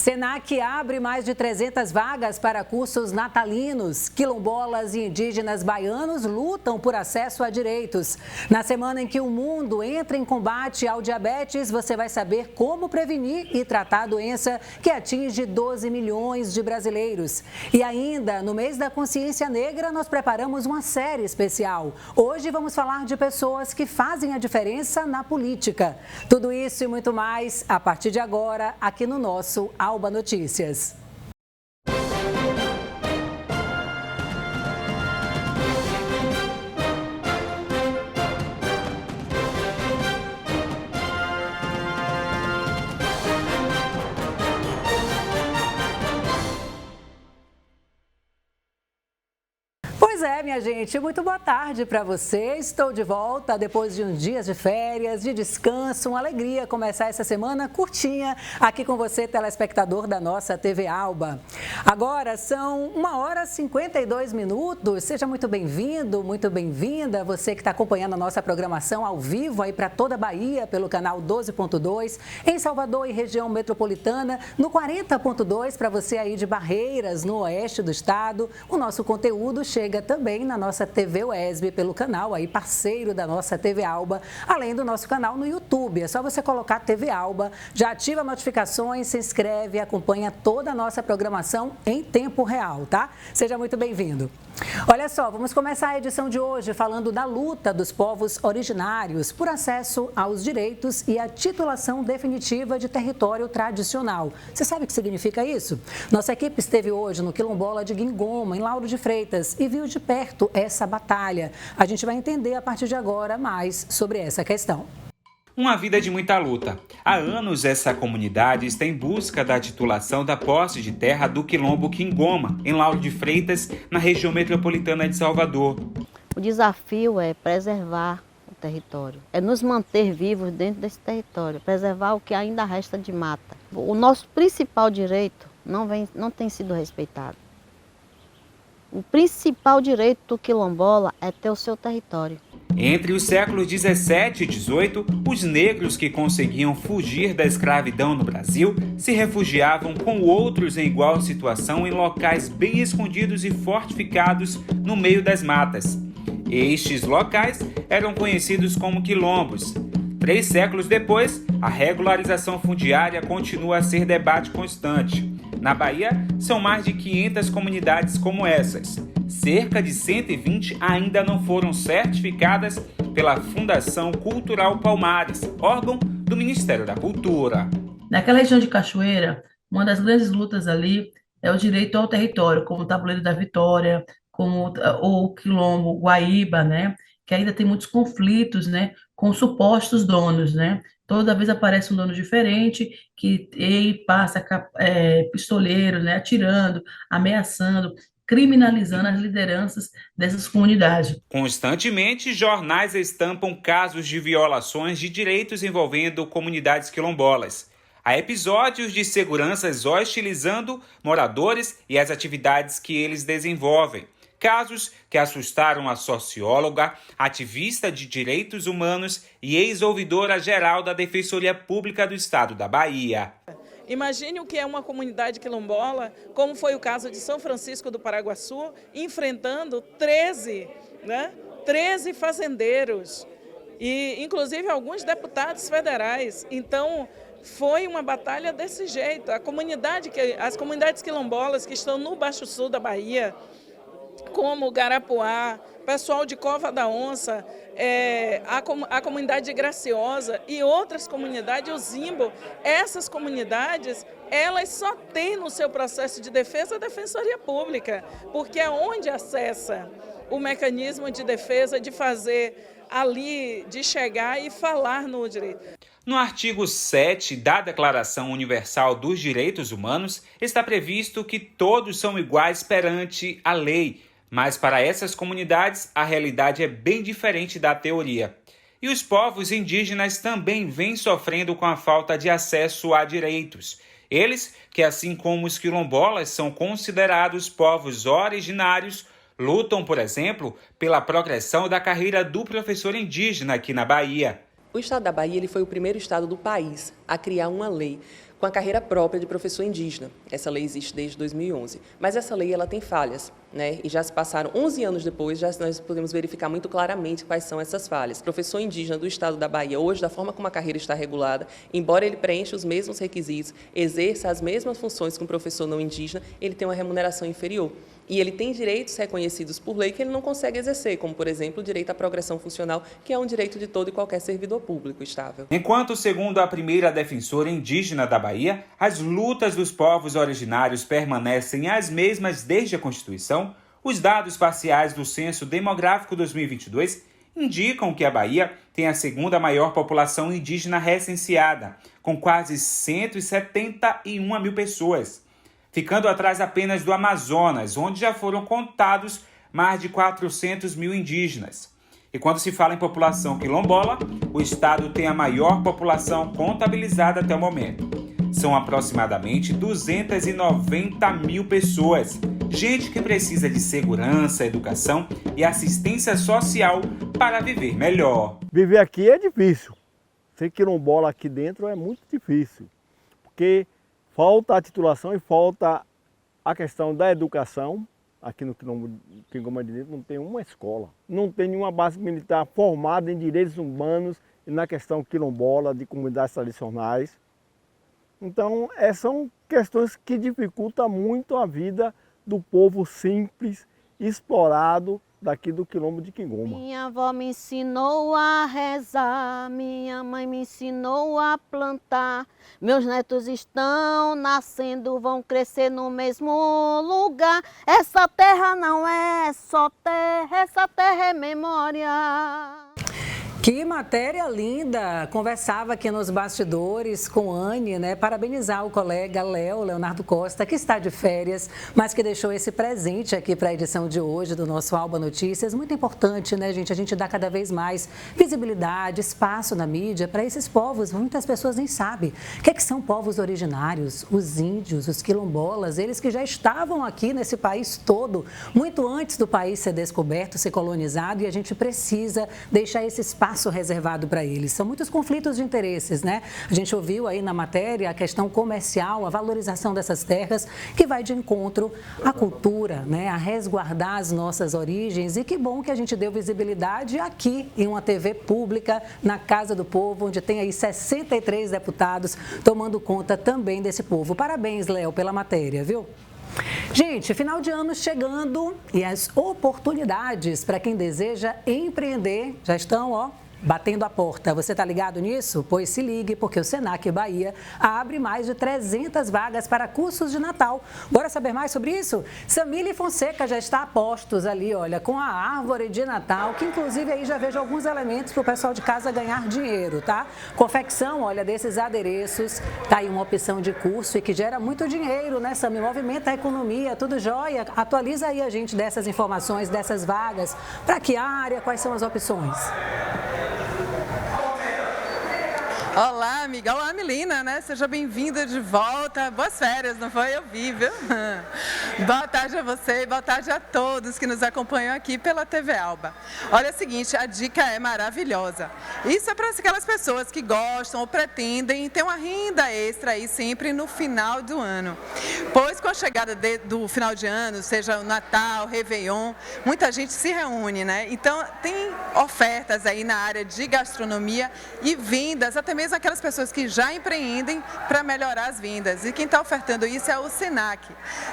Senac abre mais de 300 vagas para cursos natalinos. Quilombolas e indígenas baianos lutam por acesso a direitos. Na semana em que o mundo entra em combate ao diabetes, você vai saber como prevenir e tratar a doença que atinge 12 milhões de brasileiros. E ainda, no mês da consciência negra, nós preparamos uma série especial. Hoje vamos falar de pessoas que fazem a diferença na política. Tudo isso e muito mais a partir de agora, aqui no nosso Alba Notícias. Pois é, minha gente, muito boa tarde para você. Estou de volta depois de uns dias de férias, de descanso, uma alegria começar essa semana curtinha aqui com você, telespectador da nossa TV Alba. Agora são 1h52. Seja muito bem-vindo, muito bem-vinda, você que está acompanhando a nossa programação ao vivo aí para toda a Bahia pelo canal 12.2, em Salvador e região metropolitana, no 40.2 para você aí de Barreiras, no oeste do estado. O nosso conteúdo chega também na nossa TV UESB, pelo canal aí parceiro da nossa TV Alba, além do nosso canal no YouTube. É só você colocar TV Alba, já ativa notificações, se inscreve e acompanha toda a nossa programação em tempo real, tá? Seja muito bem-vindo. Olha só, vamos começar a edição de hoje falando da luta dos povos originários por acesso aos direitos e a titulação definitiva de território tradicional. Você sabe o que significa isso? Nossa equipe esteve hoje no Quilombola de Guingoma, em Lauro de Freitas, e viu de perto essa batalha. A gente vai entender a partir de agora mais sobre essa questão. Uma vida de muita luta. Há anos essa comunidade está em busca da titulação da posse de terra do Quilombo Guingoma, em Lauro de Freitas, na região metropolitana de Salvador. O desafio é preservar o território, é nos manter vivos dentro desse território, preservar o que ainda resta de mata. O nosso principal direito não tem sido respeitado. O principal direito do quilombola é ter o seu território. Entre os séculos 17 e 18, os negros que conseguiam fugir da escravidão no Brasil se refugiavam com outros em igual situação em locais bem escondidos e fortificados no meio das matas. Estes locais eram conhecidos como quilombos. 3 séculos depois, a regularização fundiária continua a ser debate constante. Na Bahia, são mais de 500 comunidades como essas. Cerca de 120 ainda não foram certificadas pela Fundação Cultural Palmares, órgão do Ministério da Cultura. Naquela região de Cachoeira, uma das grandes lutas ali é o direito ao território, como o Tabuleiro da Vitória, como o Quilombo Guaíba, né? Que ainda tem muitos conflitos, né, com supostos donos, né? Toda vez aparece um dono diferente que passa pistoleiro, né, atirando, ameaçando, criminalizando as lideranças dessas comunidades. Constantemente, jornais estampam casos de violações de direitos envolvendo comunidades quilombolas. Há episódios de seguranças hostilizando moradores e as atividades que eles desenvolvem. Casos que assustaram a socióloga, ativista de direitos humanos e ex-ouvidora-geral da Defensoria Pública do Estado da Bahia. Imagine o que é uma comunidade quilombola, como foi o caso de São Francisco do Paraguaçu, enfrentando 13 fazendeiros e, inclusive, alguns deputados federais. Então, foi uma batalha desse jeito. As comunidades quilombolas que estão no Baixo Sul da Bahia, como Garapuá, pessoal de Cova da Onça, a comunidade de Graciosa e outras comunidades, o Zimbo, essas comunidades, elas só têm no seu processo de defesa a Defensoria Pública, porque é onde acessa o mecanismo de defesa, de fazer ali, de chegar e falar no direito. No artigo 7 da Declaração Universal dos Direitos Humanos, está previsto que todos são iguais perante a lei, mas para essas comunidades a realidade é bem diferente da teoria. E os povos indígenas também vêm sofrendo com a falta de acesso a direitos. Eles, que assim como os quilombolas são considerados povos originários, lutam, por exemplo, pela progressão da carreira do professor indígena aqui na Bahia. O estado da Bahia ele foi o primeiro estado do país a criar uma lei com a carreira própria de professor indígena. Essa lei existe desde 2011, mas essa lei ela tem falhas, né? E já se passaram 11 anos depois, nós podemos verificar muito claramente quais são essas falhas. O professor indígena do estado da Bahia, hoje, da forma como a carreira está regulada, embora ele preencha os mesmos requisitos, exerça as mesmas funções que um professor não indígena, ele tem uma remuneração inferior. E ele tem direitos reconhecidos por lei que ele não consegue exercer, como, por exemplo, o direito à progressão funcional, que é um direito de todo e qualquer servidor público estável. Enquanto, segundo a primeira defensora indígena da Bahia, as lutas dos povos originários permanecem as mesmas desde a Constituição, os dados parciais do Censo Demográfico 2022 indicam que a Bahia tem a segunda maior população indígena recenseada, com quase 171 mil pessoas, ficando atrás apenas do Amazonas, onde já foram contados mais de 400 mil indígenas. E quando se fala em população quilombola, o estado tem a maior população contabilizada até o momento. São aproximadamente 290 mil pessoas, gente que precisa de segurança, educação e assistência social para viver melhor. Viver aqui é difícil. Ser quilombola aqui dentro é muito difícil, porque falta a titulação e falta a questão da educação. Aqui no Quilombo de Dentro não tem uma escola, não tem nenhuma base militar formada em direitos humanos e na questão quilombola de comunidades tradicionais. Então, são questões que dificultam muito a vida do povo simples, explorado daqui do Quilombo de Quingoma. Minha avó me ensinou a rezar, minha mãe me ensinou a plantar. Meus netos estão nascendo, vão crescer no mesmo lugar. Essa terra não é só terra, essa terra é memória. Que matéria linda! Conversava aqui nos bastidores com Anne, né? Parabenizar o colega Leonardo Costa, que está de férias, mas que deixou esse presente aqui para a edição de hoje do nosso Alba Notícias. Muito importante, né, gente? A gente dá cada vez mais visibilidade, espaço na mídia para esses povos. Muitas pessoas nem sabem. O que são povos originários? Os índios, os quilombolas, eles que já estavam aqui nesse país todo, muito antes do país ser descoberto, ser colonizado, e a gente precisa deixar esse espaço reservado para eles. São muitos conflitos de interesses, né? A gente ouviu aí na matéria a questão comercial, a valorização dessas terras, que vai de encontro à cultura, né? A resguardar as nossas origens. E que bom que a gente deu visibilidade aqui em uma TV pública, na Casa do Povo, onde tem aí 63 deputados tomando conta também desse povo. Parabéns, Léo, pela matéria, viu? Gente, final de ano chegando e as oportunidades para quem deseja empreender já estão, batendo a porta. Você está ligado nisso? Pois se ligue, porque o Senac Bahia abre mais de 300 vagas para cursos de Natal. Bora saber mais sobre isso? Samile Fonseca já está a postos ali, olha, com a árvore de Natal, que inclusive aí já vejo alguns elementos para o pessoal de casa ganhar dinheiro, tá? Confecção, olha, desses adereços, tá aí uma opção de curso e que gera muito dinheiro, né, Sami? Movimenta a economia, tudo jóia. Atualiza aí a gente dessas informações, dessas vagas. Para que área? Quais são as opções? Olá, amiga. Olá, Milina, né? Seja bem-vinda de volta. Boas férias, não foi? Eu vi, viu? Boa tarde a você e boa tarde a todos que nos acompanham aqui pela TV Alba. Olha, é o seguinte, a dica é maravilhosa. Isso é para aquelas pessoas que gostam ou pretendem ter uma renda extra aí sempre no final do ano. Pois com a chegada do final de ano, seja o Natal, Réveillon, muita gente se reúne, né? Então, tem ofertas aí na área de gastronomia e vendas, até mesmo aquelas pessoas que já empreendem para melhorar as vendas. E quem está ofertando isso é o Senac.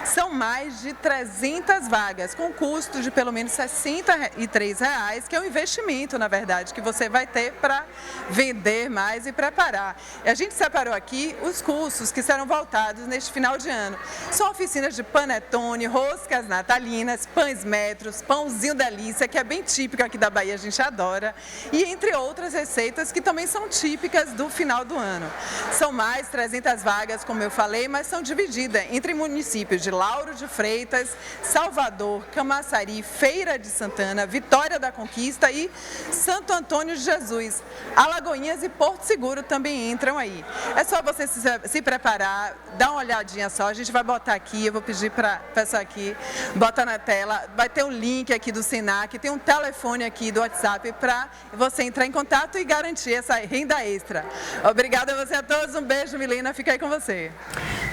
São mais de 300 vagas, com custo de pelo menos R$ 63,00, que é um investimento, na verdade, que você vai ter para vender mais e preparar. E a gente separou aqui os cursos que serão voltados neste final de ano. São oficinas de panetone, roscas natalinas, pães metros, pãozinho delícia, que é bem típico aqui da Bahia, a gente adora, e entre outras receitas que também são típicas do final do ano. São mais 300 vagas, como eu falei, mas são divididas entre municípios de Lauro de Freitas, Salvador, Camaçari, Feira de Santana, Vitória da Conquista e Santo Antônio de Jesus. Alagoinhas e Porto Seguro também entram aí. É só você se preparar, dar uma olhadinha só, a gente vai botar aqui, eu vou pedir para a pessoa aqui, bota na tela, vai ter um link aqui do Senac, tem um telefone aqui do WhatsApp para você entrar em contato e garantir essa renda extra. Obrigada a você a todos, um beijo, Milena, fica aí com você.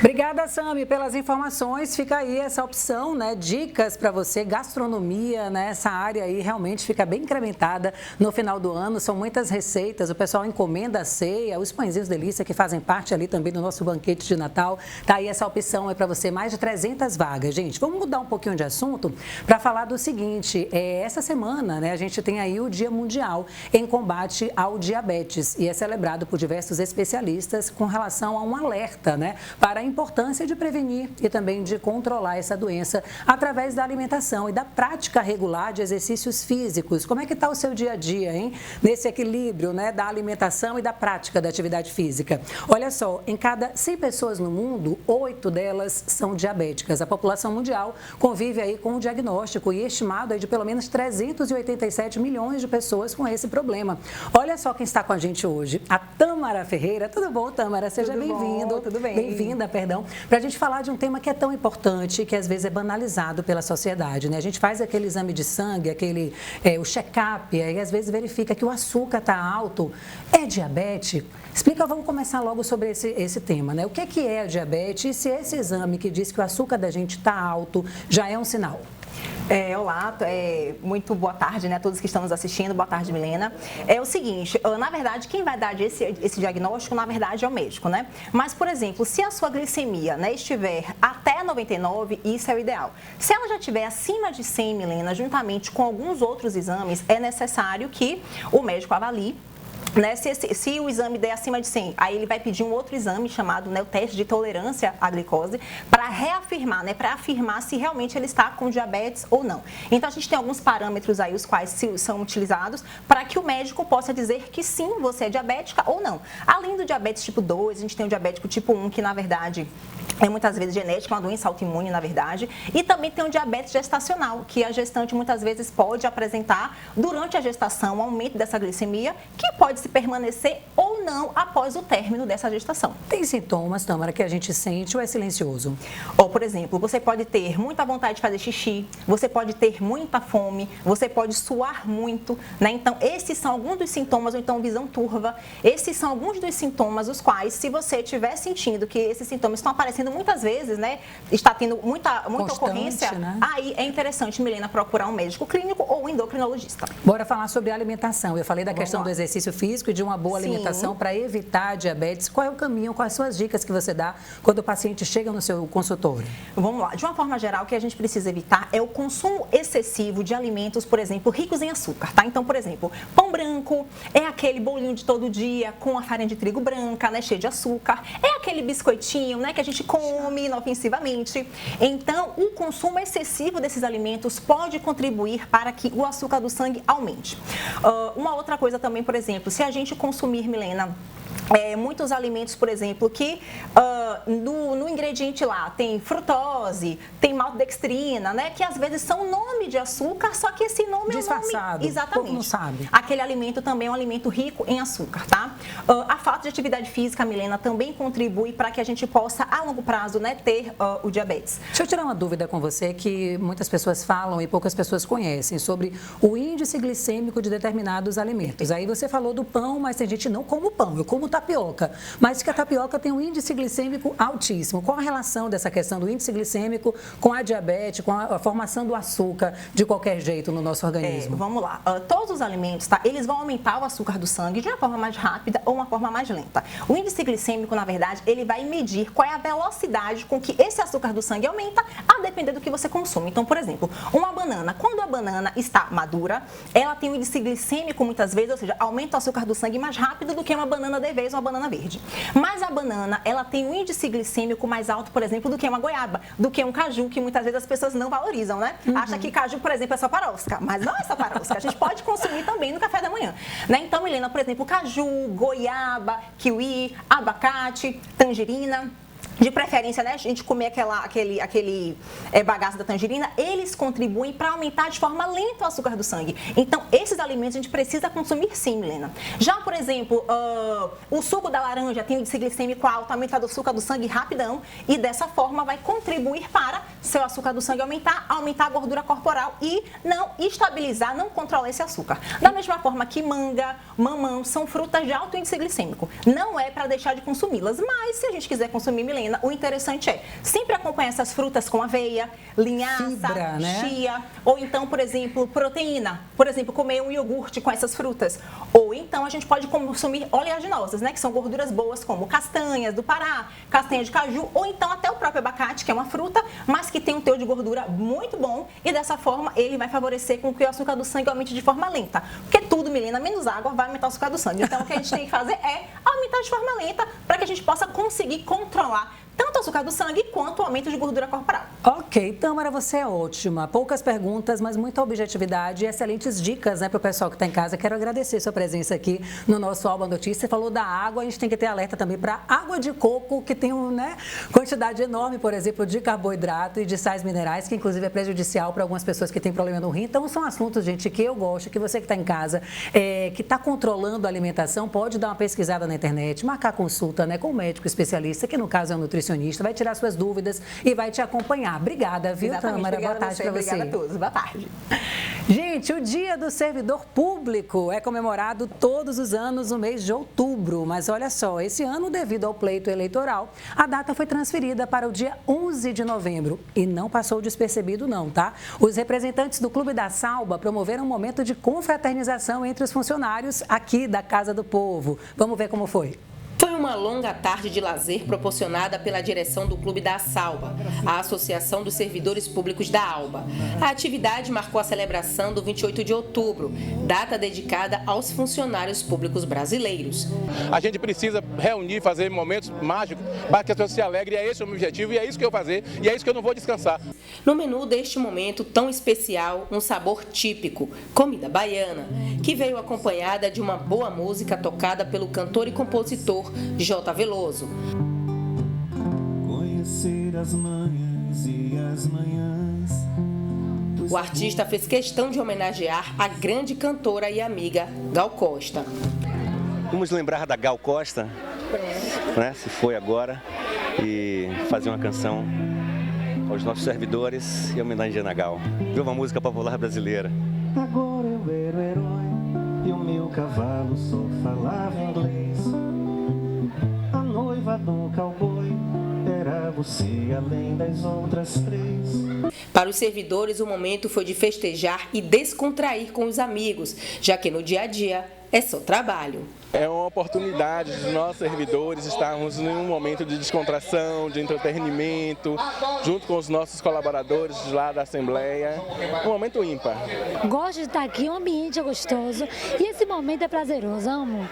Obrigada, Sami, pelas informações. Fica aí essa opção, né? Dicas para você, gastronomia, né? Essa área aí realmente fica bem incrementada no final do ano. São muitas receitas, o pessoal encomenda a ceia, os pãezinhos delícia que fazem parte ali também do nosso banquete de Natal. Tá aí essa opção para você, mais de 300 vagas. Gente, vamos mudar um pouquinho de assunto para falar do seguinte. Essa semana, né, a gente tem aí o Dia Mundial em combate ao diabetes e é celebrado por diversos especialistas com relação a um alerta, né, para a importância de prevenir e também de controlar essa doença através da alimentação e da prática regular de exercícios físicos. Como é que está o seu dia a dia, hein? Nesse equilíbrio, né, da alimentação e da prática da atividade física. Olha só, em cada 100 pessoas no mundo, 8 delas são diabéticas. A população mundial convive aí com um diagnóstico e estimado aí de pelo menos 387 milhões de pessoas com esse problema. Olha só quem está com a gente hoje, a Tâmara Ferreira. Tudo bom, Tâmara? Seja bem-vindo. Tudo bem. Bem-vinda, para a gente falar de um tema que é tão importante, que às vezes é banalizado pela sociedade, né? A gente faz aquele exame de sangue, o check-up, e às vezes verifica que o açúcar está alto. É diabetes? Explica, vamos começar logo sobre esse tema, né? O que é a diabetes e se esse exame que diz que o açúcar da gente está alto já é um sinal? Olá, muito boa tarde, né, a todos que estão nos assistindo. Boa tarde, Milena. É o seguinte, na verdade, quem vai dar esse diagnóstico, na verdade, é o médico, né? Mas, por exemplo, se a sua glicemia, né, estiver até 99, isso é o ideal. Se ela já estiver acima de 100, Milena, juntamente com alguns outros exames, é necessário que o médico avalie, né, se o exame der acima de 100, aí ele vai pedir um outro exame chamado, né, o teste de tolerância à glicose, para reafirmar, né, para afirmar se realmente ele está com diabetes ou não. Então a gente tem alguns parâmetros aí, os quais são utilizados para que o médico possa dizer que sim, você é diabética ou não. Além do diabetes tipo 2, a gente tem o diabético tipo 1, que na verdade é muitas vezes genética, uma doença autoimune, na verdade. E também tem o diabetes gestacional, que a gestante muitas vezes pode apresentar durante a gestação um aumento dessa glicemia, que pode se permanecer ou não após o término dessa gestação. Tem sintomas, Tâmara, que a gente sente ou é silencioso? Ou, por exemplo, você pode ter muita vontade de fazer xixi, você pode ter muita fome, você pode suar muito, né? Então, esses são alguns dos sintomas, ou então visão turva. Esses são alguns dos sintomas, os quais, se você estiver sentindo que esses sintomas estão aparecendo muitas vezes, né, está tendo muita ocorrência, né? Aí é interessante, Milena, procurar um médico clínico ou um endocrinologista. Bora falar sobre a alimentação. Eu falei da questão do exercício físico e de uma boa alimentação para evitar a diabetes. Qual é o caminho, quais são as dicas que você dá quando o paciente chega no seu consultório? Vamos lá. De uma forma geral, o que a gente precisa evitar é o consumo excessivo de alimentos, por exemplo, ricos em açúcar, tá? Então, por exemplo, pão branco é aquele bolinho de todo dia com a farinha de trigo branca, né, cheio de açúcar. É aquele biscoitinho, né, que a gente come inofensivamente. Então, o consumo excessivo desses alimentos pode contribuir para que o açúcar do sangue aumente. Uma outra coisa também, por exemplo, se a gente consumir, Milena, muitos alimentos, por exemplo, que no ingrediente lá tem frutose, tem maltodextrina, né? Que às vezes são nome de açúcar, só que esse nome disfarçado, é um nome... Exatamente. Não sabe. Aquele alimento também é um alimento rico em açúcar, tá? A falta de atividade física, Milena, também contribui para que a gente possa, a longo prazo, né, ter o diabetes. Deixa eu tirar uma dúvida com você que muitas pessoas falam e poucas pessoas conhecem sobre o índice glicêmico de determinados alimentos. Aí você falou do pão, mas tem gente que não come pão, eu como tapioca, mas que a tapioca tem um índice glicêmico altíssimo. Qual a relação dessa questão do índice glicêmico com a diabetes, com a formação do açúcar de qualquer jeito no nosso organismo? Vamos lá. Todos os alimentos, tá? Eles vão aumentar o açúcar do sangue de uma forma mais rápida ou uma forma mais lenta. O índice glicêmico, na verdade, ele vai medir qual é a velocidade com que esse açúcar do sangue aumenta, a depender do que você consome. Então, por exemplo, uma banana, quando a banana está madura, ela tem um índice glicêmico muitas vezes, ou seja, aumenta o açúcar do sangue mais rápido do que uma banana de vez ou uma banana verde. Mas a banana, ela tem um índice glicêmico mais alto, por exemplo, do que uma goiaba, do que um caju, que muitas vezes as pessoas não valorizam, né? Acha que caju, por exemplo, é só parosca, mas não é só parosca. A gente pode consumir também no café da manhã, né? Então, Milena, por exemplo, caju, goiaba, kiwi, abacate, tangerina. De preferência, né, a gente comer aquele bagaço da tangerina, eles contribuem para aumentar de forma lenta o açúcar do sangue. Então, esses alimentos a gente precisa consumir sim, Milena. Já, por exemplo, o suco da laranja tem um índice glicêmico alto, aumenta o açúcar do sangue rapidão e dessa forma vai contribuir para seu açúcar do sangue aumentar a gordura corporal e não estabilizar, não controlar esse açúcar. Da mesma forma que manga, mamão, são frutas de alto índice glicêmico. Não é para deixar de consumi-las, mas se a gente quiser consumir, Milena, o interessante é sempre acompanhar essas frutas com aveia, linhaça, fibra, né? chia, ou então, por exemplo, proteína. Por exemplo, comer um iogurte com essas frutas. Ou então a gente pode consumir oleaginosas, né? Que são gorduras boas como castanhas do Pará, castanha de caju, ou então até o próprio abacate, que é uma fruta, mas que tem um teor de gordura muito bom e dessa forma ele vai favorecer com que o açúcar do sangue aumente de forma lenta. Porque tudo, Milena, menos água vai aumentar o açúcar do sangue. Então o que a gente tem que fazer é aumentar de forma lenta para que a gente possa conseguir controlar tanto o açúcar do sangue quanto o aumento de gordura corporal. Ok, Tâmara, você é ótima. Poucas perguntas, mas muita objetividade e excelentes dicas, né, para o pessoal que está em casa. Quero agradecer sua presença aqui no nosso Alba Notícias. Você falou da água, a gente tem que ter alerta também para água de coco, que tem uma quantidade enorme, por exemplo, de carboidrato e de sais minerais, que inclusive é prejudicial para algumas pessoas que têm problema no rim. Então, são assuntos, gente, que eu gosto, que você que está em casa, que está controlando a alimentação, pode dar uma pesquisada na internet, marcar consulta, né, com um médico especialista, que no caso é um nutricionista, vai tirar suas dúvidas e vai te acompanhar. Obrigada, viu, Tâmara? Boa tarde para você. Obrigada a todos. Boa tarde. Gente, o Dia do Servidor Público é comemorado todos os anos no mês de outubro. Mas olha só, esse ano, devido ao pleito eleitoral, a data foi transferida para o dia 11 de novembro. E não passou despercebido não, tá? Os representantes do Clube da Salba promoveram um momento de confraternização entre os funcionários aqui da Casa do Povo. Vamos ver como foi. Foi uma longa tarde de lazer proporcionada pela direção do Clube da Salba, a Associação dos Servidores Públicos da Alba. A atividade marcou a celebração do 28 de outubro, data dedicada aos funcionários públicos brasileiros. A gente precisa reunir, fazer momentos mágicos para que as pessoas se alegrem, e é esse o meu objetivo, e é isso que eu vou fazer, e é isso que eu não vou descansar. No menu deste momento tão especial, um sabor típico, comida baiana, que veio acompanhada de uma boa música tocada pelo cantor e compositor J. Veloso. Conhecer as manhãs e as manhãs. O artista fez questão de homenagear a grande cantora e amiga Gal Costa. Vamos lembrar da Gal Costa, né, se foi agora, e fazer uma canção aos nossos servidores e homenageando a Gal. Viu, uma música popular brasileira. Agora eu era o herói e o meu cavalo só falava inglês. A noiva do cowboy era você além das outras três. Para os servidores, o momento foi de festejar e descontrair com os amigos, já que no dia a dia é só trabalho. É uma oportunidade dos nossos servidores estarmos em um momento de descontração, de entretenimento, junto com os nossos colaboradores lá da Assembleia. Um momento ímpar. Gosto de estar aqui, o ambiente é gostoso e esse momento é prazeroso, amo.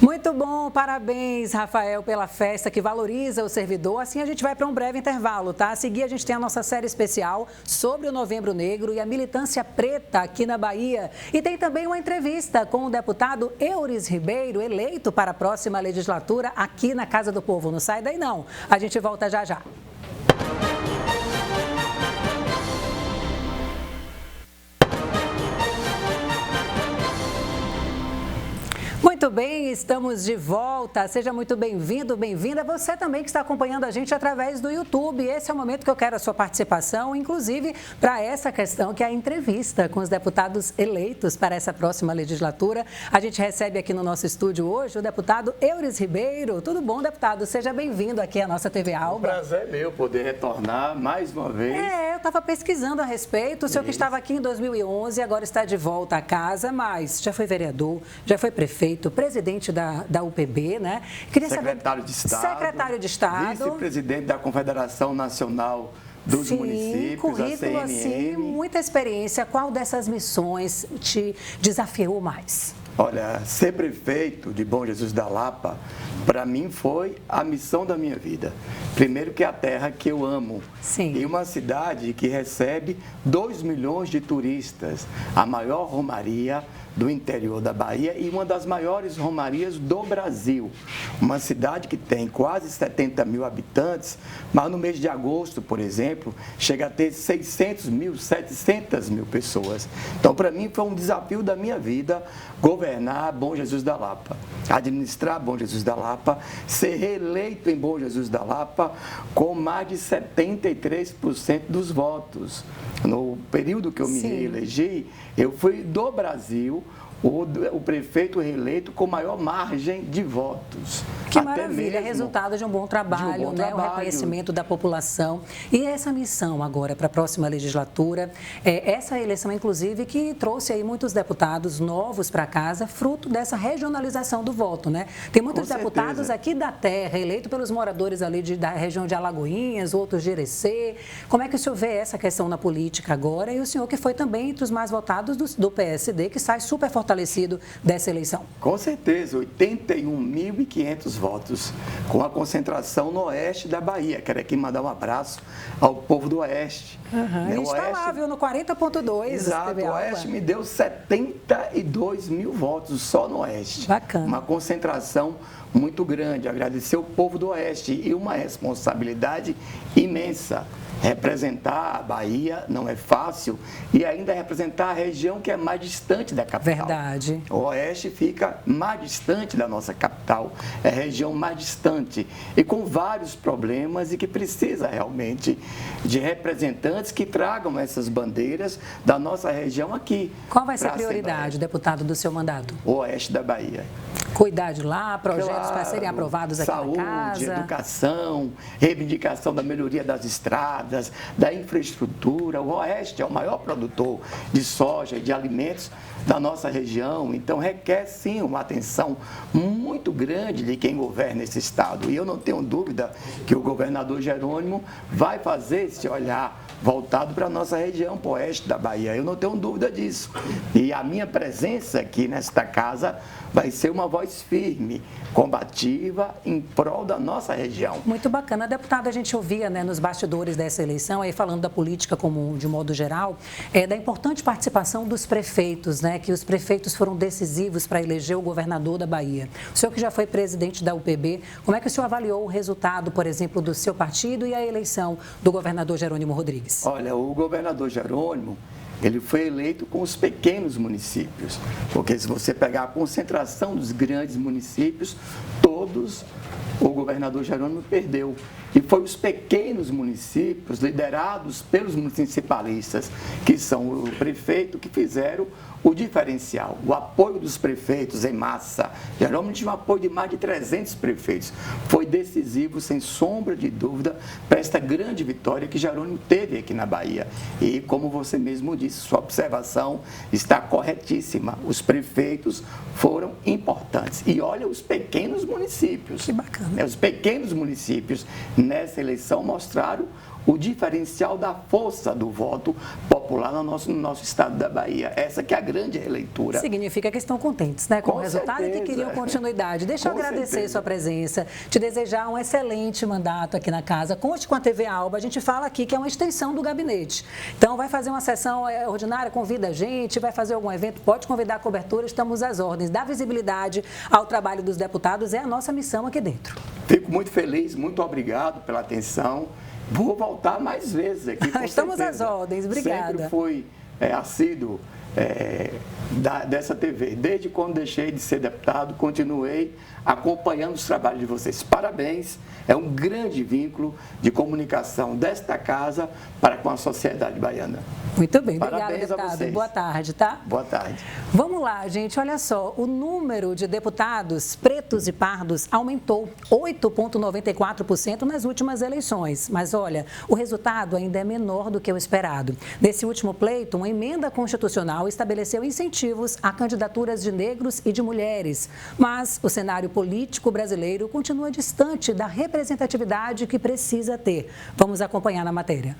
Muito bom, parabéns, Rafael, pela festa que valoriza o servidor. Assim a gente vai para um breve intervalo, tá? A seguir a gente tem a nossa série especial sobre o Novembro Negro e a militância preta aqui na Bahia. E tem também uma entrevista com o deputado Euris Ribeiro, eleito para a próxima legislatura aqui na Casa do Povo. Não sai daí não, a gente volta já já. Muito bem, estamos de volta. Seja muito bem-vindo, bem-vinda. Você também que está acompanhando a gente através do YouTube. Esse é o momento que eu quero a sua participação, inclusive para essa questão que é a entrevista com os deputados eleitos para essa próxima legislatura. A gente recebe aqui no nosso estúdio hoje o deputado Euris Ribeiro. Tudo bom, deputado? Seja bem-vindo aqui à nossa TV Alba. Um prazer meu poder retornar mais uma vez. Eu estava pesquisando a respeito. O senhor que estava aqui em 2011, agora está de volta à casa, mas já foi vereador, já foi prefeito, presidente da UPB, né? Secretário de Estado. Secretário de Estado. Vice-presidente da Confederação Nacional dos Municípios, currículo, a CNM. Assim, muita experiência. Qual dessas missões te desafiou mais? Olha, ser prefeito de Bom Jesus da Lapa, para mim foi a missão da minha vida. Primeiro que é a terra que eu amo. Sim. E uma cidade que recebe 2 milhões de turistas, a maior romaria do interior da Bahia e uma das maiores romarias do Brasil. Uma cidade que tem quase 70 mil habitantes, mas no mês de agosto, por exemplo, chega a ter 600 mil, 700 mil pessoas. Então, para mim, foi um desafio da minha vida governar Bom Jesus da Lapa, administrar Bom Jesus da Lapa, ser reeleito em Bom Jesus da Lapa com mais de 73% dos votos. No período que eu me reelegi, eu fui do Brasil o prefeito reeleito com maior margem de votos. Que maravilha, resultado de um bom trabalho, né? O reconhecimento da população. E essa missão agora para a próxima legislatura, essa eleição, inclusive, que trouxe aí muitos deputados novos para casa, fruto dessa regionalização do voto, né? Tem muitos deputados aqui da terra, eleitos pelos moradores ali da região de Alagoinhas, outros de Irecê. Como é que o senhor vê essa questão na política agora? E o senhor que foi também entre os mais votados do PSD, que sai super fortalecido dessa eleição. Com certeza, 81.500 votos, com a concentração no oeste da Bahia. Quero aqui mandar um abraço ao povo do oeste. A gente está lá, viu, no 40.2. Exato, o oeste me deu 72 mil votos só no oeste. Bacana. Uma concentração muito grande. Agradecer o povo do oeste e uma responsabilidade imensa. Representar a Bahia não é fácil e ainda representar a região que é mais distante da capital. Verdade. O oeste fica mais distante da nossa capital, é a região mais distante e com vários problemas e que precisa realmente de representantes que tragam essas bandeiras da nossa região aqui. Qual vai ser a prioridade, deputado, do seu mandato? O oeste da Bahia. Cuidar de lá, projetos para serem aprovados aqui na casa. Saúde, educação, reivindicação da melhoria das estradas, da infraestrutura. O oeste é o maior produtor de soja e de alimentos da nossa região, então requer sim uma atenção muito grande de quem governa esse estado. E eu não tenho dúvida que o governador Jerônimo vai fazer esse olhar voltado para a nossa região, para o oeste da Bahia. Eu não tenho dúvida disso. E a minha presença aqui nesta casa vai ser uma voz firme, combativa, em prol da nossa região. Muito bacana. Deputada, a gente ouvia, né, nos bastidores dessa eleição, aí falando da política como de modo geral, da importante participação dos prefeitos, né, que os prefeitos foram decisivos para eleger o governador da Bahia. O senhor que já foi presidente da UPB, como é que o senhor avaliou o resultado, por exemplo, do seu partido e a eleição do governador Jerônimo Rodrigues? Olha, o governador Jerônimo, ele foi eleito com os pequenos municípios, porque se você pegar a concentração dos grandes municípios, todos o governador Jerônimo perdeu. E foi os pequenos municípios, liderados pelos municipalistas, que são o prefeito, que fizeram o diferencial, o apoio dos prefeitos em massa. Jerônimo tinha um apoio de mais de 300 prefeitos. Foi decisivo, sem sombra de dúvida, para esta grande vitória que Jerônimo teve aqui na Bahia. E, como você mesmo disse, sua observação está corretíssima. Os prefeitos foram importantes. E olha os pequenos municípios. Que bacana. Os pequenos municípios, nessa eleição, mostraram o diferencial da força do voto popular no nosso estado da Bahia. Essa que é a grande releitura. Significa que estão contentes, né, com o resultado e que queriam continuidade. Deixa eu agradecer sua presença, te desejar um excelente mandato aqui na casa. Conte com a TV Alba, a gente fala aqui que é uma extensão do gabinete. Então, vai fazer uma sessão ordinária, convida a gente, vai fazer algum evento, pode convidar a cobertura, estamos às ordens. Dar visibilidade ao trabalho dos deputados é a nossa missão aqui dentro. Fico muito feliz, muito obrigado pela atenção. Vou voltar mais vezes aqui, com Estamos certeza. às ordens, obrigada. Sempre fui assíduo dessa TV. Desde quando deixei de ser deputado, continuei acompanhando os trabalhos de vocês. Parabéns, é um grande vínculo de comunicação desta casa para com a sociedade baiana. Muito bem, obrigada, Parabéns deputado. a vocês. Boa tarde, tá? Boa tarde. Vamos lá, gente, olha só, o número de deputados pretos e pardos aumentou 8,94% nas últimas eleições. Mas olha, o resultado ainda é menor do que o esperado. Nesse último pleito, uma emenda constitucional estabeleceu incentivos a candidaturas de negros e de mulheres. Mas o cenário político brasileiro continua distante da representatividade que precisa ter. Vamos acompanhar na matéria.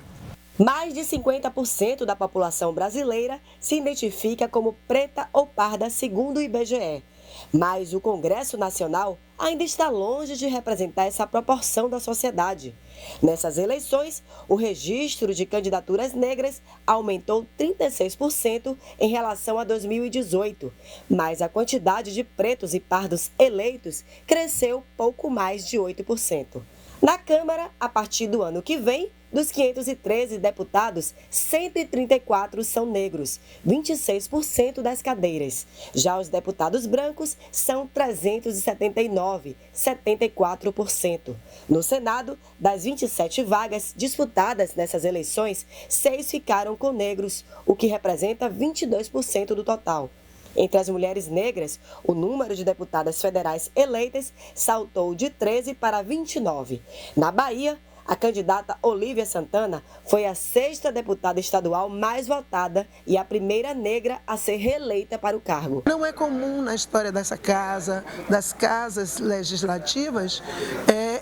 Mais de 50% da população brasileira se identifica como preta ou parda, segundo o IBGE. Mas o Congresso Nacional ainda está longe de representar essa proporção da sociedade. Nessas eleições, o registro de candidaturas negras aumentou 36% em relação a 2018, mas a quantidade de pretos e pardos eleitos cresceu pouco mais de 8%. Na Câmara, a partir do ano que vem, dos 513 deputados, 134 são negros, 26% das cadeiras. Já os deputados brancos são 379, 74%. No Senado, das 27 vagas disputadas nessas eleições, 6 ficaram com negros, o que representa 22% do total. Entre as mulheres negras, o número de deputadas federais eleitas saltou de 13 para 29. Na Bahia, a candidata Olívia Santana foi a 6ª deputada estadual mais votada e a primeira negra a ser reeleita para o cargo. Não é comum na história dessa casa, das casas legislativas,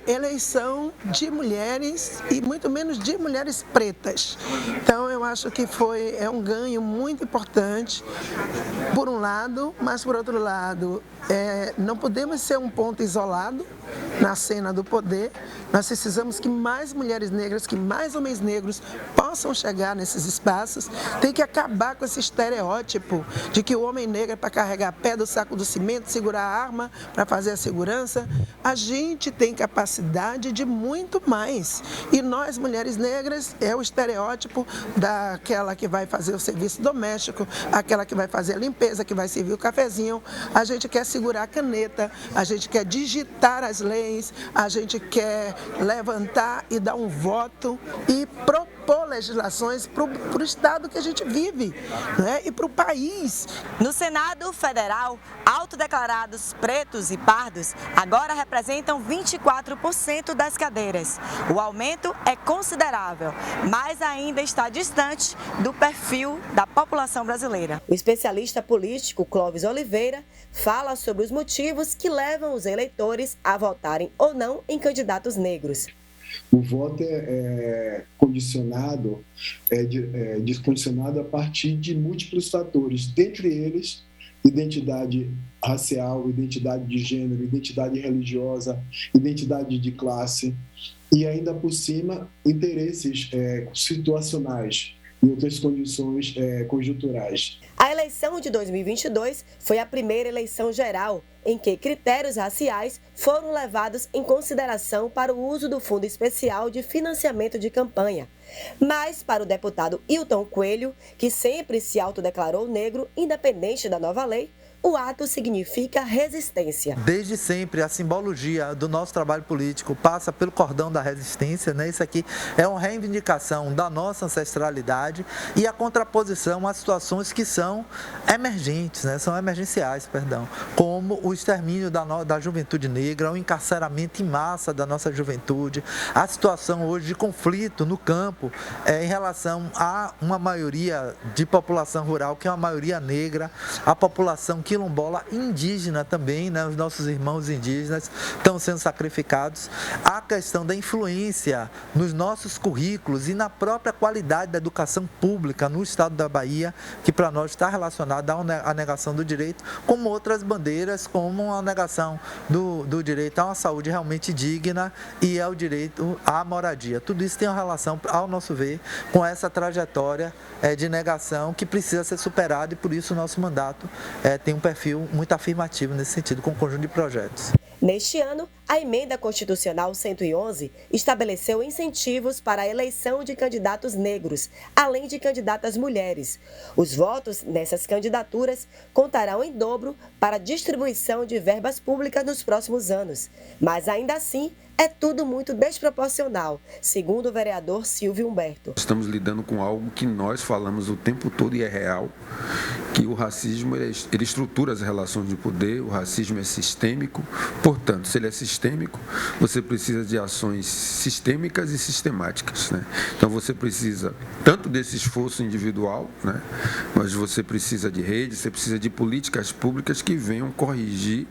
eleição de mulheres e muito menos de mulheres pretas. Então eu acho que é um ganho muito importante, por um lado, mas por outro lado, não podemos ser um ponto isolado na cena do poder. Nós precisamos que mais mulheres negras, que mais homens negros possam chegar nesses espaços. Tem que acabar com esse estereótipo de que o homem negro é para carregar pé do saco do cimento, segurar a arma para fazer a segurança. A gente tem capacidade de muito mais. E nós, mulheres negras, é o estereótipo daquela que vai fazer o serviço doméstico, aquela que vai fazer a limpeza, que vai servir o cafezinho. A gente quer segurar a caneta, a gente quer digitar as leis, a gente quer levantar e dar um voto e propor legislações para o estado que a gente vive, né? E para o país. No Senado Federal, autodeclarados pretos e pardos agora representam 24% das cadeiras. O aumento é considerável, mas ainda está distante do perfil da população brasileira. O especialista político Clóvis Oliveira fala sobre os motivos que levam os eleitores a votarem ou não em candidatos negros. O voto é condicionado a partir de múltiplos fatores, dentre eles identidade racial, identidade de gênero, identidade religiosa, identidade de classe e ainda por cima interesses situacionais e outras condições conjunturais. A eleição de 2022 foi a primeira eleição geral em que critérios raciais foram levados em consideração para o uso do Fundo Especial de Financiamento de Campanha. Mas para o deputado Hilton Coelho, que sempre se autodeclarou negro, independente da nova lei, o ato significa resistência. Desde sempre, a simbologia do nosso trabalho político passa pelo cordão da resistência, né? Isso aqui é uma reivindicação da nossa ancestralidade e a contraposição a situações que são emergentes, né? São emergenciais, perdão, como o extermínio da juventude negra, o encarceramento em massa da nossa juventude, a situação hoje de conflito no campo em relação a uma maioria de população rural, que é uma maioria negra, a população quilombola indígena também, né? Os nossos irmãos indígenas estão sendo sacrificados. A questão da influência nos nossos currículos e na própria qualidade da educação pública no estado da Bahia, que para nós está relacionada à negação do direito, como outras bandeiras, como a negação do direito a uma saúde realmente digna e ao direito à moradia. Tudo isso tem uma relação, ao nosso ver, com essa trajetória de negação que precisa ser superada e por isso o nosso mandato tem um perfil muito afirmativo nesse sentido, com um conjunto de projetos. Neste ano, a Emenda Constitucional 111 estabeleceu incentivos para a eleição de candidatos negros, além de candidatas mulheres. Os votos nessas candidaturas contarão em dobro para a distribuição de verbas públicas nos próximos anos. Mas ainda assim, é tudo muito desproporcional, segundo o vereador Silvio Humberto. Estamos lidando com algo que nós falamos o tempo todo e é real, que o racismo ele estrutura as relações de poder, o racismo é sistêmico, portanto, se ele é sistêmico, você precisa de ações sistêmicas e sistemáticas, né? Então você precisa tanto desse esforço individual, né? Mas você precisa de rede, você precisa de políticas públicas que venham corrigir,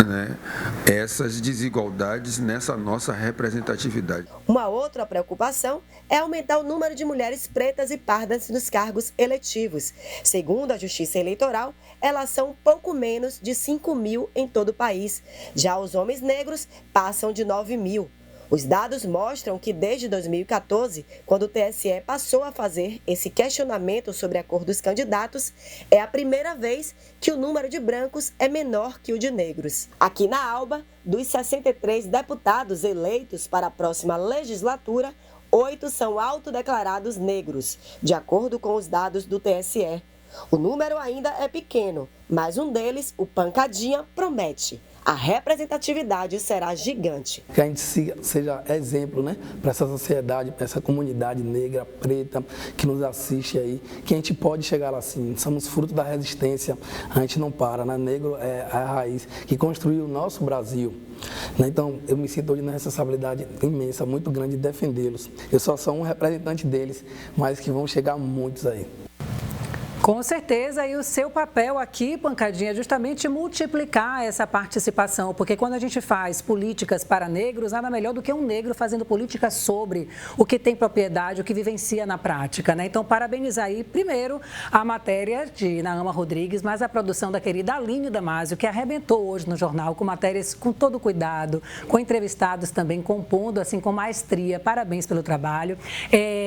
né, essas desigualdades nessa pela nossa representatividade. Uma outra preocupação é aumentar o número de mulheres pretas e pardas nos cargos eletivos. Segundo a Justiça Eleitoral, elas são pouco menos de 5.000 em todo o país. Já os homens negros passam de 9.000. Os dados mostram que desde 2014, quando o TSE passou a fazer esse questionamento sobre a cor dos candidatos, é a primeira vez que o número de brancos é menor que o de negros. Aqui na Alba, dos 63 deputados eleitos para a próxima legislatura, 8 são autodeclarados negros, de acordo com os dados do TSE. O número ainda é pequeno, mas um deles, o Pancadinha, promete. A representatividade será gigante. Que a gente seja exemplo, né, para essa sociedade, para essa comunidade negra, preta, que nos assiste aí, que a gente pode chegar lá assim. Somos fruto da resistência, a gente não para, né? Negro é a raiz que construiu o nosso Brasil. Então, eu me sinto hoje na responsabilidade imensa, muito grande de defendê-los. Eu só sou um representante deles, mas que vão chegar muitos aí. Com certeza, e o seu papel aqui, Pancadinha, é justamente multiplicar essa participação, porque quando a gente faz políticas para negros, nada melhor do que um negro fazendo políticas sobre o que tem propriedade, o que vivencia na prática, né? Então, parabenizar aí, primeiro, a matéria de Naama Rodrigues, mas a produção da querida Aline Damasio, que arrebentou hoje no jornal, com matérias com todo cuidado, com entrevistados também, compondo assim com maestria. Parabéns pelo trabalho.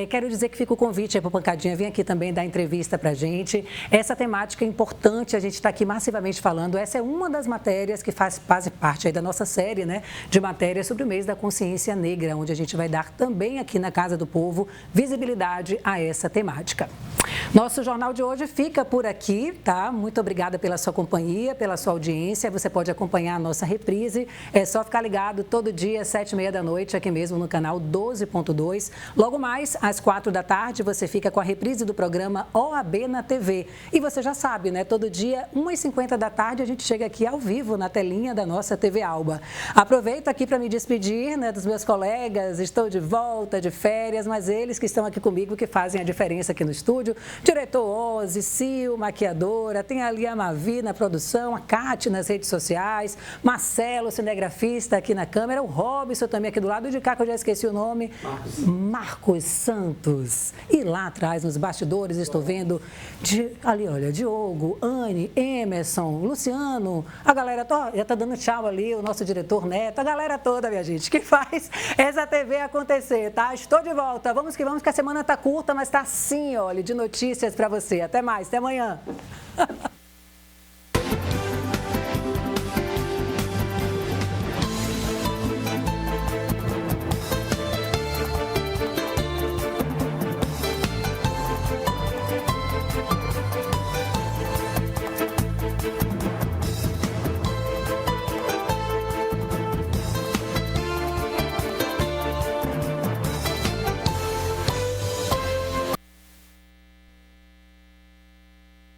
Quero dizer que fica o convite aí para o Pancadinha vir aqui também dar entrevista para a gente. Essa temática é importante, a gente está aqui massivamente falando. Essa é uma das matérias que faz parte aí da nossa série, né, de matérias sobre o mês da consciência negra, onde a gente vai dar também aqui na Casa do Povo visibilidade a essa temática. Nosso jornal de hoje fica por aqui, tá? Muito obrigada pela sua companhia, pela sua audiência. Você pode acompanhar a nossa reprise. É só ficar ligado todo dia, às 7h30 da noite, aqui mesmo no canal 12.2. Logo mais, às 4 da tarde, você fica com a reprise do programa OAB na TV. E você já sabe, né? Todo dia, 1h50 da tarde, a gente chega aqui ao vivo na telinha da nossa TV Alba. Aproveito aqui para me despedir, né, dos meus colegas. Estou de volta, de férias, mas eles que estão aqui comigo, que fazem a diferença aqui no estúdio. Diretor Ozzy, Sil, maquiadora, tem ali a Mavi na produção, a Cátia nas redes sociais, Marcelo, cinegrafista aqui na câmera, o Robson também aqui do lado de cá, que eu já esqueci o nome, Marcos Santos. E lá atrás, nos bastidores, estou vendo ali, olha, Diogo, Anne, Emerson, Luciano, a galera já está dando tchau ali, o nosso diretor Neto, a galera toda, minha gente, que faz essa TV acontecer, tá? Estou de volta, vamos que a semana está curta, mas está assim, olha, de notícias para você. Até mais, até amanhã.